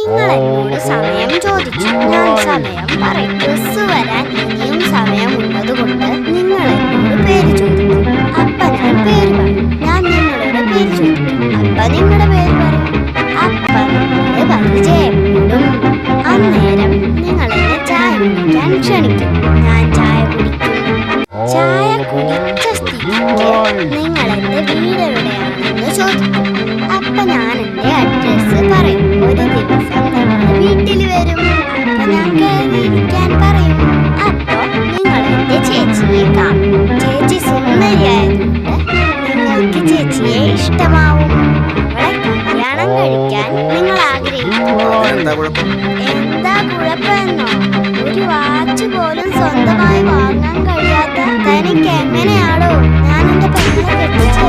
നിങ്ങൾ എന്നോട് സമയം ചോദിച്ചു. ഞാൻ സമയം പറയും. ബസ് വരാൻ ഇനിയും സമയമുള്ളത് കൊണ്ട് നിങ്ങൾ എന്നോട് പേര് ചോദിക്കും. അപ്പ ഞാൻ പേര് പറയും. ഞാൻ നിങ്ങളുടെ പേര് ചോദിക്കും. അപ്പ നിങ്ങളുടെ പേര് പറയും. അപ്പ നമ്മള് പരിചയപ്പെടും. അന്നേരം നിങ്ങൾ എന്നെ ചായ കുടിക്കാൻ ക്ഷണിക്കും. ഞാൻ ചായ കുടിക്കും. ചായ കുടിച്ച സ്ഥിതിക്ക് നിങ്ങൾ എന്റെ വീട് എവിടെയാണെന്ന് ചോദിക്കും. അപ്പൊ ഞാൻ എന്റെ അഡ്രസ് പറയും. ഒരു ദിവസം നിങ്ങൾ വീട്ടിൽ വരും. അപ്പൊ ഞാൻ കയറിയിരിക്കാൻ പറയും. അപ്പൊ നിങ്ങൾ എന്റെ ചേച്ചിയെ കാണും. ചേച്ചി സുന്ദരിയായതുകൊണ്ട് നിങ്ങൾക്ക് ചേച്ചിയെ ഇഷ്ടമാവും. അവളെ കല്യാണം കഴിക്കാൻ നിങ്ങൾ ആഗ്രഹിക്കുന്നു. എന്താ കുഴപ്പമെന്നോ? ഒരു വാച്ച് പോലും സ്വന്തമായി വാങ്ങാൻ കഴിയാത്ത തനിക്ക് എങ്ങനെയാണോ ഞാൻ എന്റെ പെങ്ങളെ കെട്ടിച്ചു?